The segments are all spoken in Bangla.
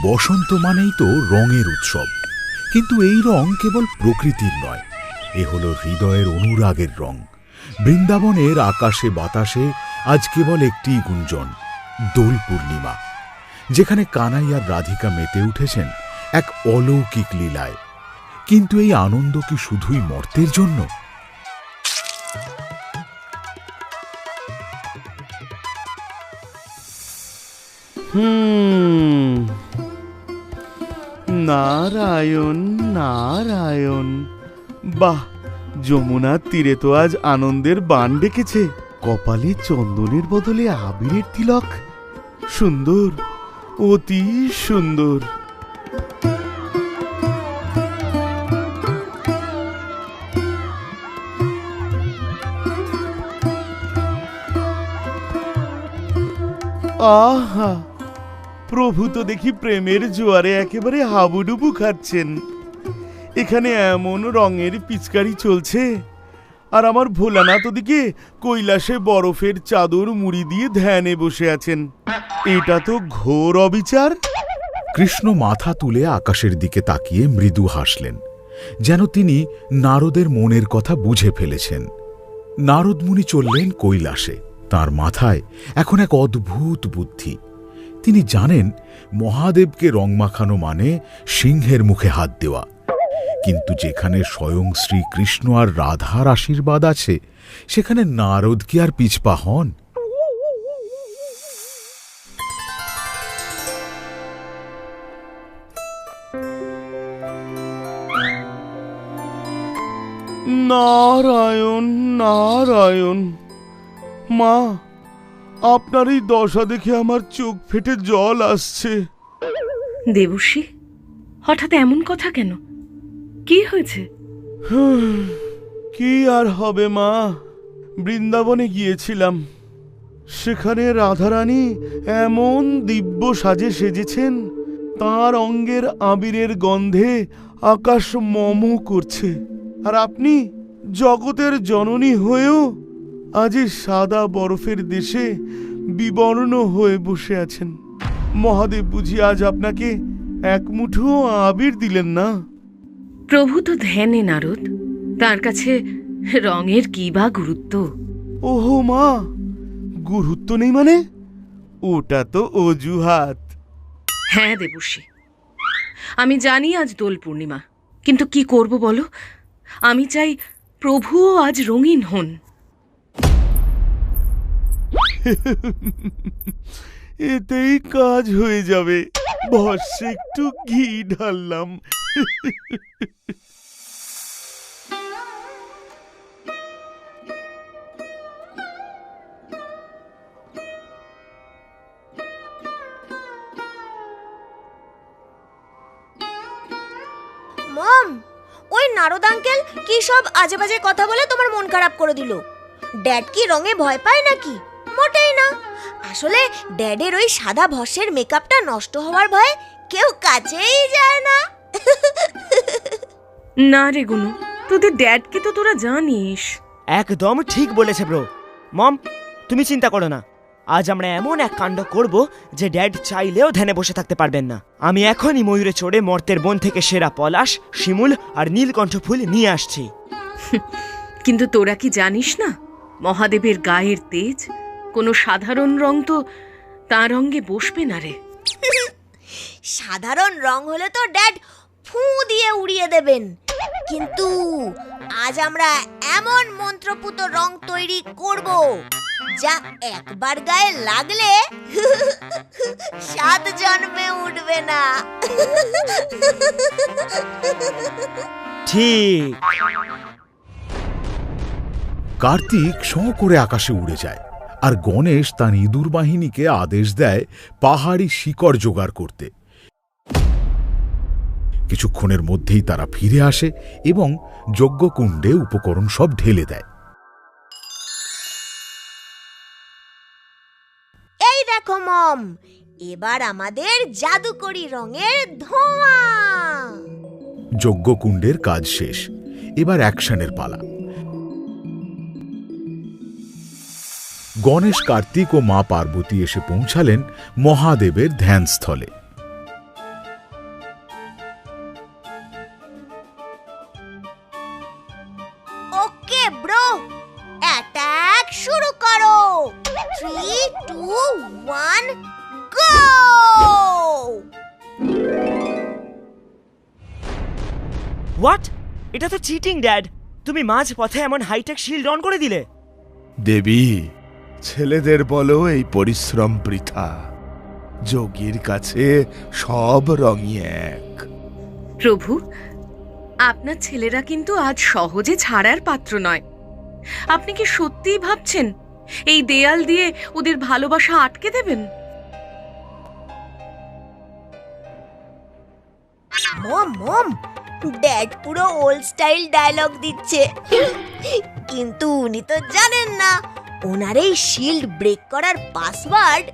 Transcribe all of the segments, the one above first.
বসন্ত মানেই তো রঙের উৎসব, কিন্তু এই রং কেবল প্রকৃতির নয়, এ হলো হৃদয়ের অনুরাগের রং। বৃন্দাবনের আকাশে বাতাসে আজ কেবল একটি গুঞ্জন, দোল পূর্ণিমা, যেখানে কানাই আর রাধিকা মেতে উঠেছেন এক অলৌকিক লীলায়। কিন্তু এই আনন্দ কি শুধুই মর্তের জন্য? নারায়ণ নারায়ণ। বাহ, যমুনার তীরে তো আজ আনন্দের বান ডেকেছে। কপালে চন্দনের বদলে আবিরের তিলক, সুন্দর, অতি সুন্দর। আহা, প্রভু তো দেখি প্রেমের জোয়ারে একেবারে হাবুডুবু খাচ্ছেন। এখানে এমন রঙের পিচকারি চলছে, আর আমার ভোলানাথ ওদিকে কৈলাসে বরফের চাদর মুড়ি দিয়ে ধ্যানে বসে আছেন। এটা তো ঘোর অবিচার। কৃষ্ণ মাথা তুলে আকাশের দিকে তাকিয়ে মৃদু হাসলেন, যেন তিনি নারদের মনের কথা বুঝে ফেলেছেন। নারদ মুনি চললেন কৈলাসে। তার মাথায় এখন এক অদ্ভুত বুদ্ধি। তিনি জানেন মহাদেবকে রং মাখানো মানে সিংহের মুখে হাত দেওয়া, কিন্তু যেখানে স্বয়ং শ্রীকৃষ্ণ আর রাধার আশীর্বাদ আছে, সেখানে নারদ কি আর পিছপা হন? নারায়ণ নারায়ণ। মা, আপনার এই দশা দেখে আমার চোখ ফেটে জল আসছে। দেবশ্রী, হঠাৎ এমন কথা কেন? কি হয়েছে? কি আর হবে মা, বৃন্দাবনে গিয়েছিলাম। সেখানে রাধারানী এমন দিব্য সাজে সেজেছেন, তার অঙ্গের আবিরের গন্ধে আকাশ মম করছে। আর আপনি জগতের জননী হয়েও আজ সাদা বরফের দেশে বিবর্ণ হয়ে বসে আছেন। মহাদেব বুঝি আজ আপনাকে এক মুঠো আবির দিলেন না? প্রভু তো ধ্যানে নারদ, তার কাছে রঙের কি বা গুরুত্ব? ওহো মা, গুরুত্ব নেই মানে? ওটা তো অজুহাত। হ্যাঁ দেবশ্রী, আমি জানি আজ দোল পূর্ণিমা, কিন্তু কি করব বলো? আমি চাই প্রভুও আজ রঙিন হন। এতেই কাজ হয়ে যাবে। ভস্যে একটু ঘি ঢাললাম। মম, ওই নারদ আঙ্কেল কি সব আজে বাজে কথা বলে তোমার মন খারাপ করে দিল? ড্যাড কি রঙে ভয় পায় নাকি? মোটেই না। আসলে ড্যাডের ওই সাদা ভস্যের মেকআপটা নষ্ট হওয়ার ভয়ে কেউ কাছেই যায় না। না রে গুনু, তোদের ড্যাডকে তো তোরা জানিস। একদম ঠিক বলেছে ব্রো। মম, তুমি চিন্তা করো না, আজ আমরা এমন এক কাণ্ড করব যে ড্যাড চাইলেও ধ্যানে বসে থাকতে পারবেন না। আমি এখনই ময়ূরে চড়ে মর্তের বন থেকে সেরা পলাশ, শিমুল আর নীলকণ্ঠ ফুল নিয়ে আসছি। কিন্তু তোরা কি জানিস না, মহাদেবের গায়ের তেজ কোনো সাধারণ রং তো তার অঙ্গে বসবে না রে। সাধারণ রং হলে তো ড্যাড ফু দিয়ে উড়িয়ে দেবেন, কিন্তু আজ আমরা এমন মন্ত্রপুত রং তৈরি করব যা একবার গায়ে লাগলে 7 জন্মে উঠবে না। ঠিক। কার্তিক শঁ করে আকাশে উড়ে যায়, আর গণেশ তার ইঁদুর বাহিনীকে আদেশ দেয় পাহাড়ি শিকড় জোগাড় করতে। কিছুক্ষণের মধ্যেই তারা ফিরে আসে এবং যজ্ঞকুণ্ডে উপকরণ সব ঢেলে দেয়। এই দেখো মম, এবার আমাদের জাদুকরি রঙের ধোঁয়া। যজ্ঞকুণ্ডের কাজ শেষ, এবার অ্যাকশনের পালা। গণেশ, কার্তিক ও মা পার্বতী এসে পৌঁছালেন মহাদেবের ধ্যানস্থলে। 2, 1, go! হোয়াট? এটা তো চিটিং ড্যাড। তুমি মাঝ পথে এমন হাইটেক শিল্ড অন করে দিলে। দেবী, ছেলেদের বলো এই পরিশ্রম বৃথা। যোগীর কাছে সব রঙই এক। প্রভু, আপনার ছেলেরা কিন্তু আজ সহজে ছাড়ার পাত্র নয়। আপনি কি সত্যিই ভাবছেন এই দেয়াল দিয়ে ওদের ভালোবাসা আটকে দেবেন? মম, ড্যাড পুরো ওল্ড স্টাইল ডায়লগ দিচ্ছে। কিন্তু উনি তো জানেন না ওনার এই শিল্ড ব্রেক করার পাসওয়ার্ড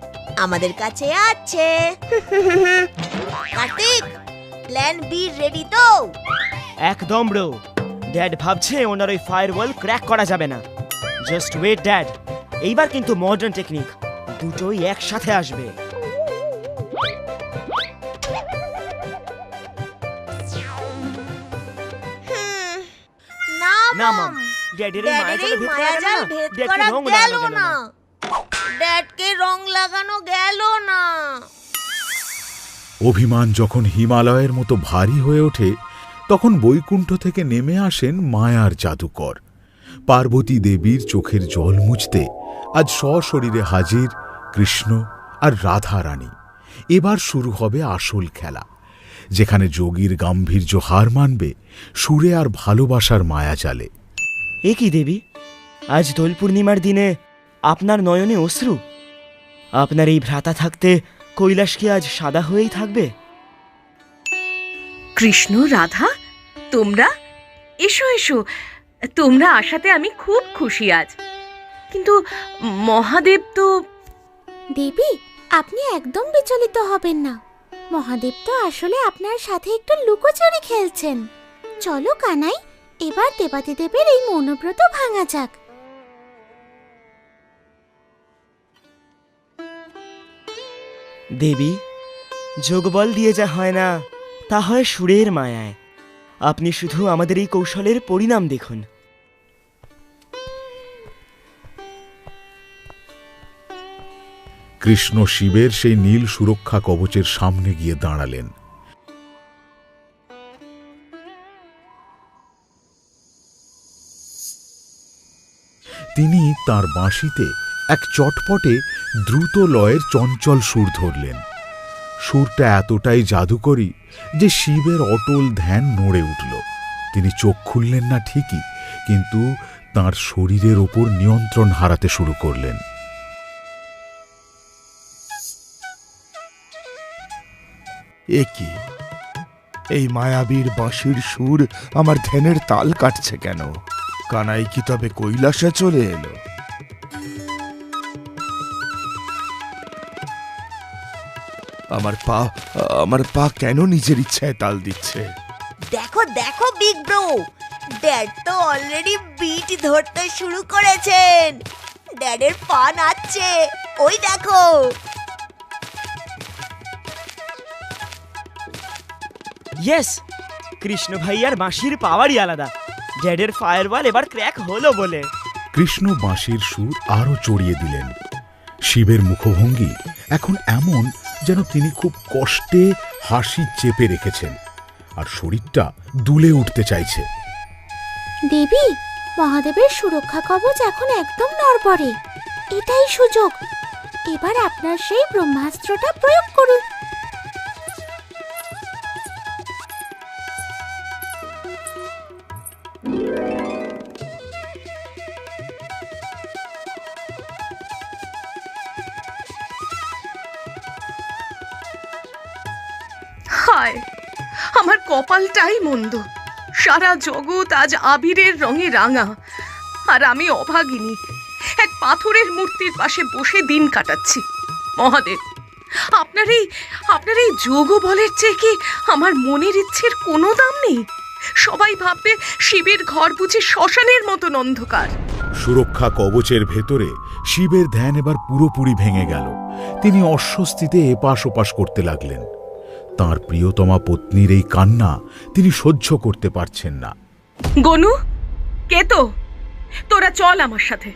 আমাদের কাছে আছে। কার্তিক, প্ল্যান বি রেডি তো? একদম ব্রো। ড্যাড ভাবছে ওনার ওই ফায়ারওয়াল ক্র্যাক করা যাবে না। জাস্ট ওয়েট ড্যাড, এইবার কিন্তু মডার্ন টেকনিক দুটোই একসাথে আসবে। না মম, ড্যাডের এই মায়াজাল ভেদ করা গেল না। ড্যাডকে রং লাগানো গেল না। অভিমান যখন হিমালয়ের মতো ভারী হয়ে ওঠে, তখন বৈকুণ্ঠ থেকে নেমে আসেন মায়ার জাদুকর। পার্বতী দেবীর চোখের জল মুছতে আজ সশরীরে হাজির কৃষ্ণ আর রাধা রানী। এবার শুরু হবে আসল খেলা, যেখানে যোগীর গাম্ভীর্য হার মানবে সুরে আর ভালোবাসার মায়াজালে। এ কি দেবী, আজ দোল পূর্ণিমার দিনে আপনার নয়নে অশ্রু? আপনার এই ভ্রাতা থাকতে কৈলাস কি আজ সাদা হয়েই থাকবে? কৃষ্ণ, রাধা, তোমরা এসো এসো। তোমরা আসাতে আমি খুব খুশি আজ। কিন্তু মহাদেব তো... দেবী, আপনি একদম বিচলিত হবেন না। মহাদেব তো আসলে আপনার সাথে একটু লুকোচুরি খেলছেন। চলো কানাই, এবার দেবাদিদেবের এই মৌনব্রত ভাঙা যাক। দেবী, যোগবল দিয়ে যা হয় না, তা হয় সুরের মায়ায়। আপনি শুধু আমাদের এই কৌশলের পরিণাম দেখুন। কৃষ্ণ শিবের সেই নীল সুরক্ষা কবচের সামনে গিয়ে দাঁড়ালেন। তিনি তার বাঁশিতে এক চটপটে দ্রুত লয়ের চঞ্চল সুর ধরলেন। সুরটা এতটাই জাদুকরী যে শিবের অটল ধ্যান নড়ে উঠল। তিনি চোখ খুললেন না ঠিকই, কিন্তু তাঁর শরীরের ওপর নিয়ন্ত্রণ হারাতে শুরু করলেন। এ কি, এই মায়াবীর বাঁশির সুর আমার ধ্যানের তাল কাটছে কেন? কানাই কি তবে কৈলাসে চলে এলো? আমার পা কেন নিজের ইচ্ছায় তাল দিচ্ছে? দেখো দেখো বিগ ব্রো, ড্যাড তো অলরেডি বিট ধরতে শুরু করেছেন। ড্যাডের পা নাচছে, ওই দেখো। ইয়েস, কৃষ্ণ ভাইয়ার বাঁশির পাওয়ারই আলাদা। ড্যাডের ফায়ারওয়াল এবার ক্র্যাক হলো বলে। কৃষ্ণ বাঁশির সুর আরো চড়িয়ে দিলেন। শিবের মুখভঙ্গি এখন এমন যেন তিনি খুব কষ্টে হাসি চেপে রেখেছেন, আর শরীরটা দুলে উঠতে চাইছে। দেবী, মহাদেবের সুরক্ষা কবচ এখন একদম নড়বড়ে। এটাই সুযোগ। এবার আপনার সেই ব্রহ্মাস্ত্রটা প্রয়োগ করুন। হায়, আমার কপালটাই মন্দ। সারা জগৎ আজ আবিরের রঙে রাঙা, আর আমি অভাগিনী এক পাথরের মূর্তির পাশে বসে দিন কাটাচ্ছি। মহাদেব, আপনার এই যোগ বলের চেয়ে কি আমার মনের ইচ্ছের কোনো দাম নেই? সবাই ভাববে শিবের ঘর বুঝি শ্মশানের মতন অন্ধকার। সুরক্ষা কবচের ভেতরে শিবের ধ্যান এবার পুরোপুরি ভেঙে গেল। তিনি অস্বস্তিতে এপাশ ওপাশ করতে লাগলেন। তাঁর প্রিয়তমা পত্নীর এই কান্না তিনি সহ্য করতে পারছেন না। গনু, কে তো? তোরা চল আমার সাথে।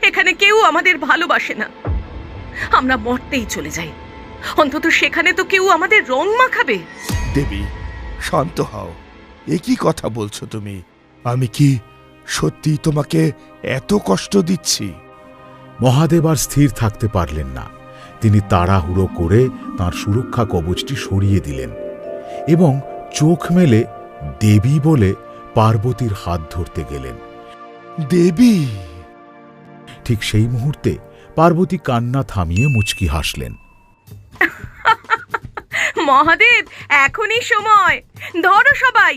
এখানে কেউ আমাদের ভালোবাসে না। আমরা মরতেই চলে যাই, অন্তত সেখানে তো কেউ আমাদের রং মাখাবে। দেবী, শান্ত হও। এ কি কথা বলছো তুমি? আমি কি সত্যি তোমাকে এত কষ্ট দিচ্ছি? মহাদেব আর স্থির থাকতে পারলেন না। তিনি তাড়াহুড়ো করে তাঁর সুরক্ষা কবচটি সরিয়ে দিলেন এবং চোখ মেলে দেবী বলে পার্বতীর হাত ধরতে গেলেন। দেবী! ঠিক সেই মুহূর্তে পার্বতী কান্না থামিয়ে মুচকি হাসলেন। মহাদেব, এখনই সময়, ধরো সবাই।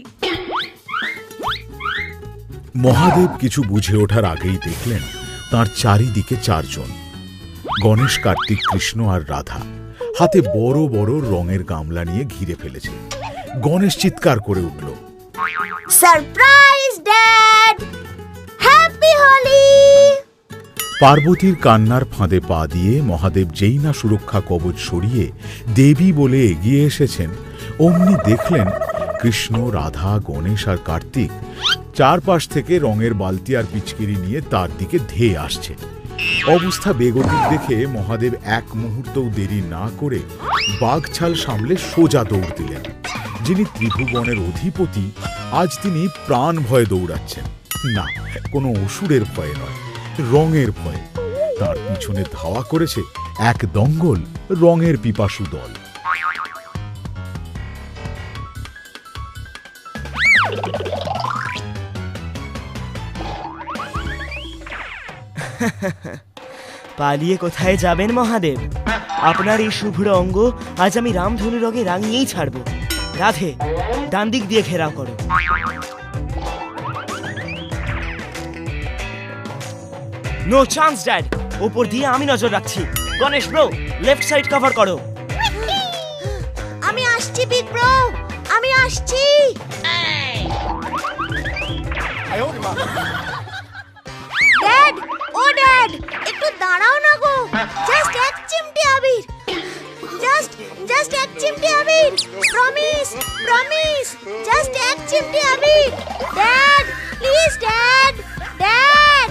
মহাদেব কিছু বুঝে ওঠার আগেই দেখলেন তার চারিদিকে চারজন, গণেশ, কার্তিক, কৃষ্ণ আর রাধা, হাতে বড় বড় রঙের গামলা নিয়ে ঘিরে ফেলেছে। গণেশ চিৎকার করে উঠল, সারপ্রাইজ ড্যাড, হ্যাপি হোলি! পার্বতীর কান্নার ফাঁদে পা দিয়ে মহাদেব যেই না সুরক্ষা কবচ সরিয়ে দেবী বলে এগিয়ে এসেছেন, অমনি দেখলেন কৃষ্ণ, রাধা, গণেশ আর কার্তিক চারপাশ থেকে রঙের বালতি আর পিচকিরি নিয়ে তার দিকে ধেয়ে আসছে। অবস্থা বেগতিক দেখে মহাদেব এক মুহূর্তও দেরি না করে বাঘছাল সামলে সোজা দৌড় দিলেন। যিনি ত্রিভুবনের অধিপতি, আজ তিনি প্রাণ ভয়ে দৌড়াচ্ছেন। না, কোনো অসুরের ভয়ে নয়, রঙের ভয়ে। তার পিছনে ধাওয়া করেছে এক দঙ্গল রঙের পিপাসু দল। পালিয়ে কোথায় যাবেন মহাদেব? আপনার এই শুভ্র অঙ্গ আজ আমি রামধনু রঙে রাঙিয়েই ছাড়ব। রাধে, ডান দিক দিয়ে ঘেরাও করো। নো চান্স ড্যাড, ওপর দিয়ে আমি নজর রাখছি। Ganesh bro, left side cover করো। আমি আসছি বিগ ব্রো, আমি আসছি। ড্যাড, ও ড্যাড, একটু দাঁড়াও না গো। জাস্ট এক চিমটি আবির, জাস্ট এক চিমটি আবির। প্রমিস, প্রমিস, জাস্ট এক চিমটি আবির। Dad, please dad, dad.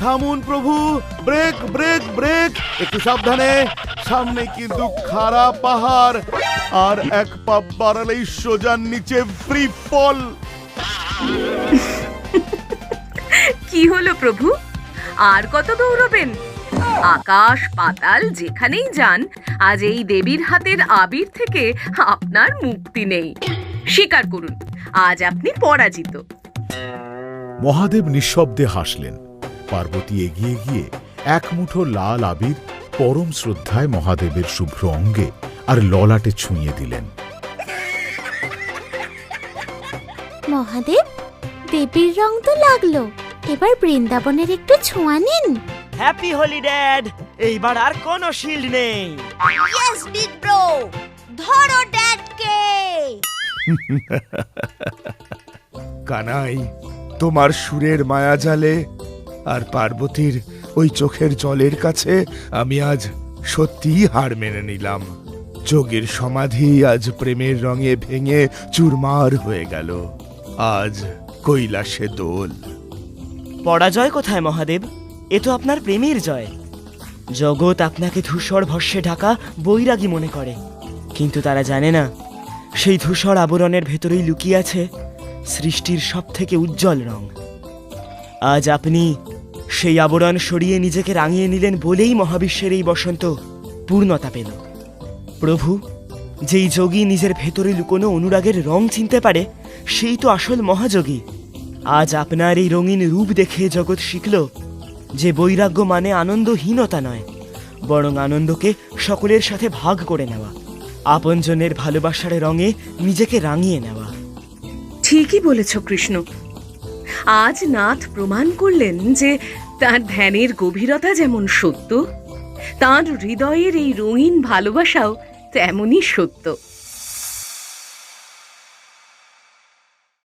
থামুন প্রভু, ব্রেক ব্রেক ব্রেক, একটু সাবধানে। সামনে কিন্তু খাড়া পাহাড়, আর এক পা বাড়ালেই সোজা নিচে ফ্রি ফল। কি হলো প্রভু, আর কত দৌড়বেন? আকাশ পাতাল যেখানেই যান, আজ এই দেবীর হাতের আবির থেকে আপনার মুক্তি নেই। স্বীকার করুন, আজ আপনি পরাজিত। মহাদেব নিঃশব্দে হাসলেন। পার্বতী এগিয়ে গিয়ে এক মুঠো লাল আবির পরম শ্রদ্ধায় মহাদেবের শুভ্র অঙ্গে আর ললাটে ছুঁয়ে দিলেন। মহাদেব, দেবীর রং তো লাগলো, এবার বৃন্দাবনের একটু ছোঁয়া নিন। হ্যাপি হোলি ড্যাড, এইবার আর কোনো শিল্ড নেই। ইয়েস বিগ ব্রো, ধরো ড্যাডকে। কানাই, তোমার সুরের মায়াজালে আর পার্বতীর ওই চোখের জলের কাছে আমি আজ সত্যিই হার মেনে নিলাম। যোগীর সমাধি আজ প্রেমের রঙে ভেঙে চুরমার হয়ে গেল। আজ কৈলাসে দোল। পরাজয় কোথায় মহাদেব? এ তো আপনার প্রেমের জয়। জগৎ আপনাকে ধূসর ভস্যে ঢাকা বৈরাগী মনে করে, কিন্তু তারা জানে না সেই ধূসর আবরণের ভেতরেই লুকিয়ে আছে সৃষ্টির সব থেকে উজ্জ্বল রং। আজ আপনি সেই আবরণ সরিয়ে নিজেকে রাঙিয়ে নিলেন বলেই মহাবিশ্বের এই বসন্ত পূর্ণতা পেল। প্রভু, যেই যোগী নিজের ভেতরে লুকোনো অনুরাগের রং চিনতে পারে, সেই তো আসল মহাযোগী। আজ আপনার এই রঙিন রূপ দেখে জগৎ শিখল যে বৈরাগ্য মানে আনন্দহীনতা নয়, বরং আনন্দকে সকলের সাথে ভাগ করে নেওয়া, আপনজনের ভালোবাসার রঙে নিজেকে রাঙিয়ে নেওয়া। ঠিকই বলেছ কৃষ্ণ। আজ নাথ প্রমাণ করলেন যে তার ধ্যানের গভীরতা যেমন সত্য, তার হৃদয়ের এই রঙিন ভালোবাসাও তেমনই সত্য।